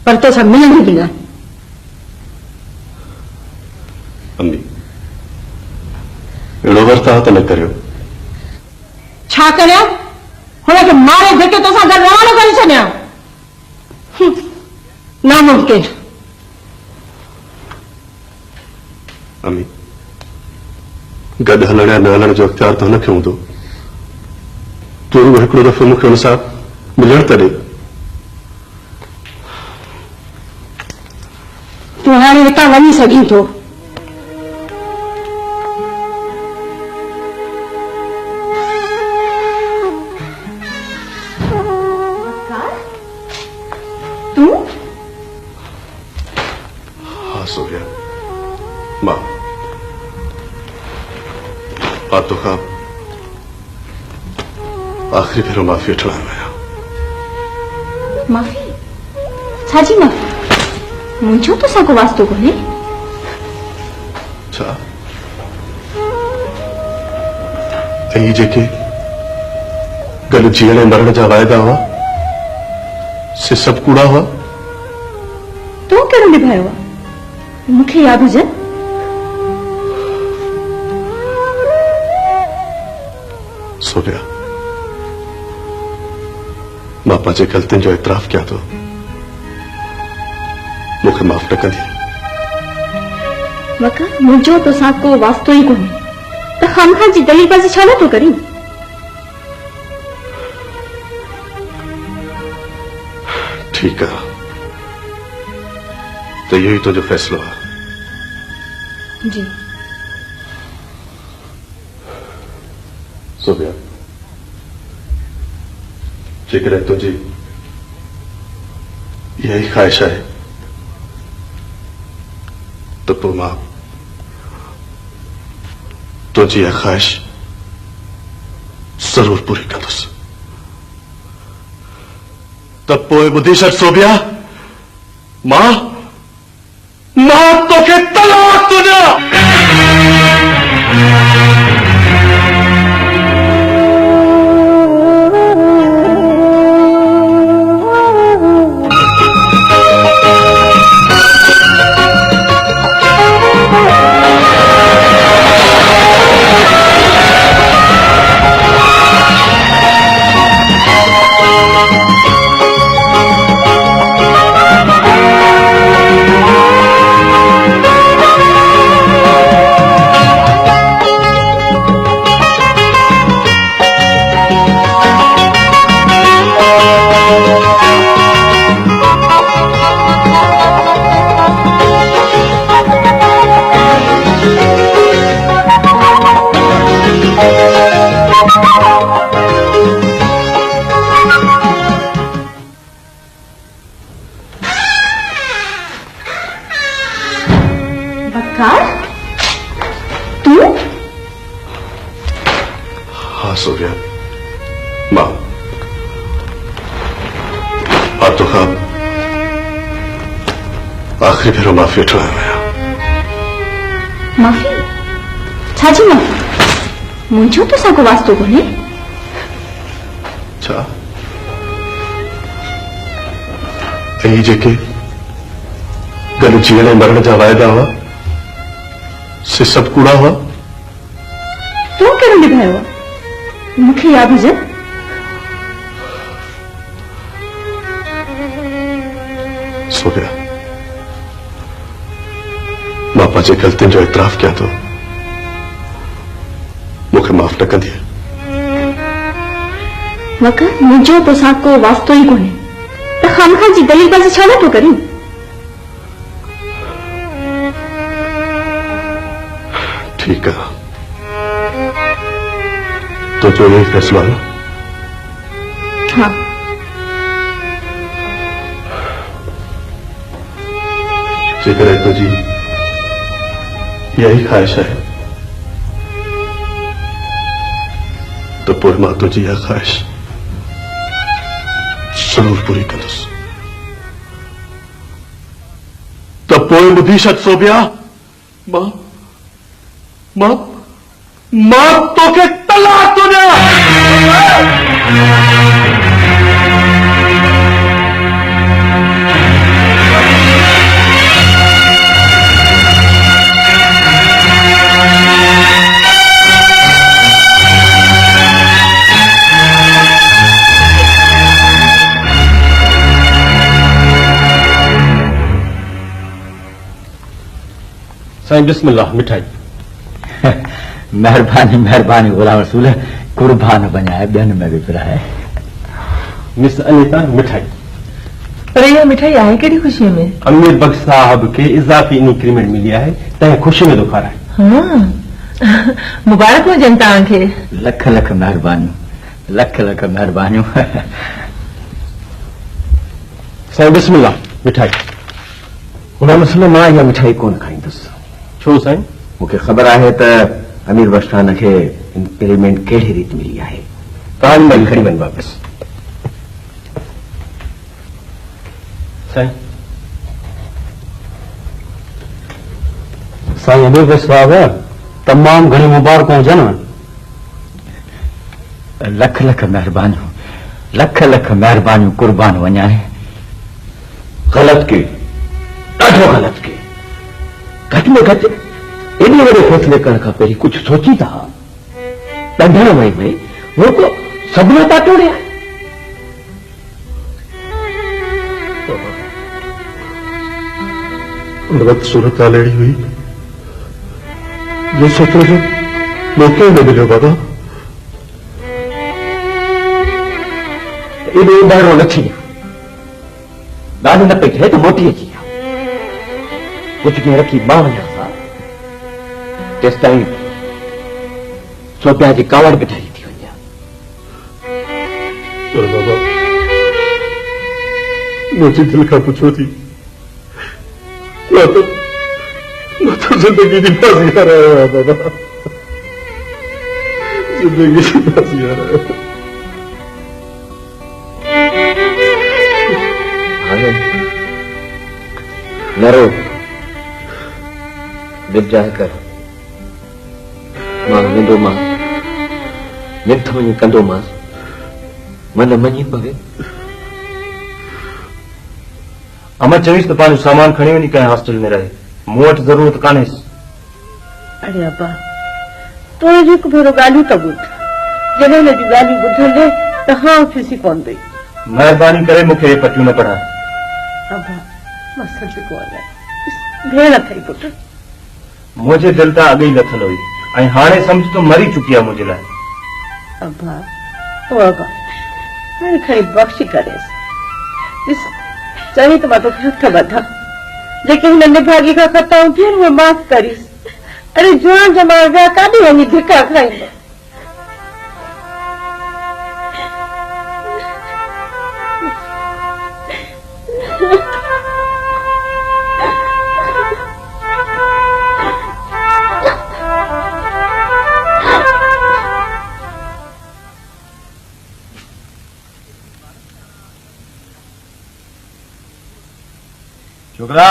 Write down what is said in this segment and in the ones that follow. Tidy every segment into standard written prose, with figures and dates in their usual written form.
पर तो सब मिलने बिना। अम्मी एड़ो वर्ताव तो न करियो। छा करिया? हुनखे मारे धिके तो सां गॾु रवानो करे छॾिया। नामुमकिन। अम्मी गॾु हलण या न हलण जो अख़्तियार तो हुनखे हूंदो। तूं हिकिड़ो दफ़ो मूंखे हुन सां मिलण त ॾे। तूं हाणे हितां वञी सघीं थो। तूं? हाँ सोया मां आप तो खां आखिरी भेरो माफ़ी वठण आया। माफ़ी? छाजी माफ़ी? मुंहिंजो तो सां को वास्तो कोन्हे। छा ऐं जेके गॾु जीअण ऐं मरण जा वाइदा हुआ से सभु कूड़ा हुआ? तूं कहिड़ो निभायो आहे? मूंखे यादि हुजे। सोनिया मां पंहिंजे ग़लतियुनि जो एतिराफ़ कयां थो। मूंखे माफ़ न कंदी? वका मुंहिंजो तो सां को वास्तो ई कोन्हे त ख़ामख़ा जी दलीलबाज़ी छा नथो करीं? ठीक है तो यही तो जो फैसलो है। जी सोबिया जेकर तुझी यही ख्वाहिश है तो पोइ मां तुझी यह ख्वाहिश जरूर पूरी कंदुसि। तब पोइ ॿुधी छॾ सोबिया मां तोखे तलाक थो ॾियां। सोबिया मां आप तो खां आखिरी भेरो माफ़ी वठण आया। माफ़ी? छाजी माफ़ी? मुंहिंजो तो सां को वास्तो कोन्हे। छा ऐं जेके गॾु जीअण ऐं मरण जा वाइदा हुआ से सभु कूड़ा हुआ? तूं कहिड़ो निभायो आहे? मूंखे यादि हुजे। सोबिया मां पंहिंजे ग़लतियुनि जो एतिराफ़ कयां थो। मूंखे माफ़ न कंदी? वका मुंहिंजो तो सां को वास्तो ई कोन्हे त ख़ामख़ा जी दलीलबाज़ी छा नथो करीं? ठीक है तो जो यही फैसला है। हाँ जेकर तुझी यही ख्वाहिश है तो पोइ मां तुझी यह ख्वाहिश जरूर पूरी कंदुसि। तो पोइ ॿुधी छॾ सोबिया मां तोखे तलाक थो ॾियां। साईं बिस्मिल्लाह मिठाई। मेहरबानी मेहरबानी गुलाम रसूल, कुर्बान बजाए ॿियनि में बि पिराए। मिस अनीता मिठाई। पर यह मिठाई आहे कहिड़ी खुशी में? अमीर बख्श साहब के इजाफी इंक्रीमेंट मिली है, तंहिं खुशी में तो खाराए। हाँ, मुबारक हुजनि तव्हांखे। लख लख मेहरबानियूं, लख लख मेहरबानियूं। साईं बिस्मिल्लाह मिठाई। गुलाम रसूल मां इहा मिठाई कोन खाईंदुसि। छो साईं? मूंखे ख़बर आहे त अमीर बख्श खान खे इंक्रीमेंट कहिड़ी रीति मिली आहे। तव्हां महिल खणी वञ वापसि। साईं साईं अमीर बख्श साहब तमाम घणी मुबारक हुजनि। लख लख मेहरबानियूं, लख लख मेहरबानियूं, कुर्बान वञाए। गलत की, ॾाढो गलत की। घटि में घटि एॾे वॾे फ़ैसिले करण खां पहिरीं कुझु सोची था। ॾंढण वई वो को सपना था टोड़िया। उन वक्त सूरत हाल अहिड़ी हुई जो सोचण जो मौक़ो ई न मिलियो बाबा। एॾो ॿाहिरो न थी ॻाल्हि न पई थिए त मोटी अची विया। कुझु ॾींहं रखी मां वञा सां तेसि ताईं सोपिया जी कावड़ बि ठही थी वञा। पर बाबा मुंहिंजी दिलि खां पुछो थी, मां तो जिंदगी जी बाज़ी हारायो आहे बाबा, जिंदगी जी बाज़ी हारायो। हाणे न रो, दिलि जाए कर। मां वेंदोमांसि, निंथ वञी कंदोमांसि, मन मञी पवे। अमर चवीस तो पंहिंजो सामान खणी वञी कंहिं हॉस्टल में रहे, मूं वटि ज़रूरत कान्हेसि। अरे अब्बा, तुंहिंजो हिकु भेरो ॻाल्हियूं त ॿुध। जॾहिं हुन जूं ॻाल्हियूं ॿुधंदे त हाँ फिसी पवंदई। महिरबानी करे मूंखे हे पटियूं न पढ़ाए। अब्बा, मां सच कोन भेण अथई पुटु। मुंहिंजे दिलि तां अॻे ई लथल हुई ऐं हाणे सम्झ तो मरी चुकी आहे मुंहिंजे लाइ। अब्बा, उहा ॻाल्हि हाणे खणी बख़्शी करेसि। ॾिस, चवी त मां तोखे हथ वधां। जेके हिन निभागी खां ख़ताऊं थियूं उहे माफ़ करीस। अरे जुआन जमाए विया, काॾे वञी धिका खाईंदा। छोकरा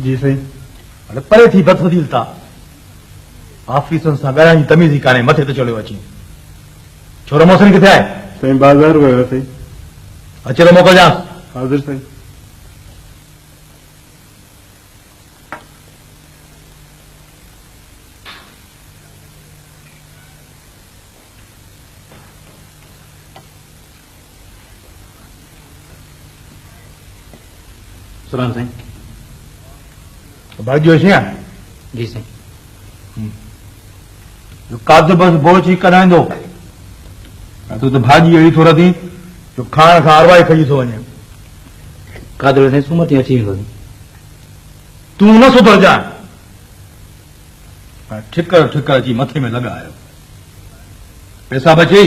जी साईं। अरे परे थी बदफदील था। ऑफिसरनि सां ॻाल्हाइण जी तमीज़ ई कान्हे, मथे ते चढ़ियो अची। छोरो मोसरी किथे आहे? साईं बाज़ार वियो आहे साईं। अचे तो मोकिलजांसि। हाज़िर साईं। सलाम साईं। भाॼियो अची आहे? जी साईं। काद बस बोझ ही कराईंदो। तूं त भाॼी अहिड़ी थो रधी जो खाइण खां अरवाई खजी थो वञे। कादर साईं सूमत ई अची वेंदो। तूं न सुधरजांइ। ठिकर ठिकर अची मथे में लॻायो। पैसा बची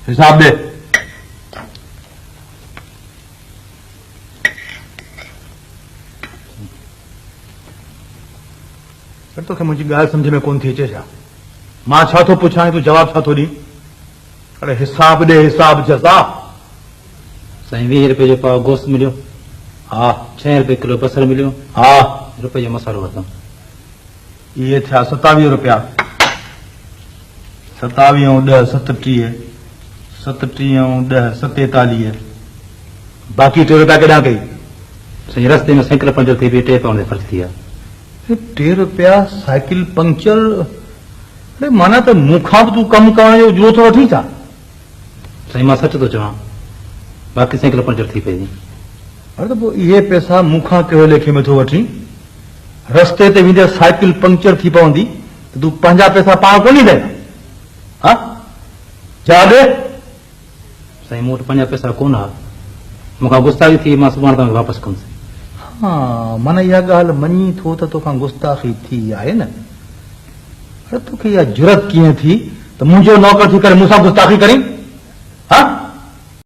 हिसाब ॾे। तोखे मुंहिंजी ॻाल्हि सम्झ में कोन थी अचे छा? मां छा थो पुछां, तूं जवाब छा थो ॾी? अरे हिसाब ॾे, हिसाब जज़ा। साईं 20 रुपए जो पाव गोश्त मिलियो। हा। 6 रुपए किलो बसर मिलियो। हा। रुपए जो मसालो वरितो। इहे थिया 27 रुपया। 27 ऐं 10 37, 37 ऐं 10 47। बाक़ी 3 रुपया केॾां कई? साईं रस्ते में साइकिल पंचर थी वई, 3 पाउंड ख़र्च थी विया। 3 रुपया साइकिल पंक्चर? अरे माना त मूंखां बि तूं कमु करण जो उजरो थो वठी छा? साईं मां सच थो चवां, बाक़ी साइकिल पंचर थी पई। अरे तो ये पैसा मूंखां कहिड़े लेखे में थो वठी? रस्ते ते वेंदे साइकिल पंक्चर थी पवंदी तो तूं पंहिंजा पैसा पाण कोन ॾींदे? हा जा ॾे। साईं मूं वटि पंहिंजा पैसा कोन हा, मूंखां गुस्ताखी थी, मां सुभाणे तव्हांखे वापसि कंदुसि। हाँ, माना इहा ॻाल्हि मञी थो त तोखां गुस्ताखी थी आहे न? अरे तोखे इहा जुरत कीअं थी त मुंहिंजो नौकर थी करे मूंसां गुस्ताखी करीं?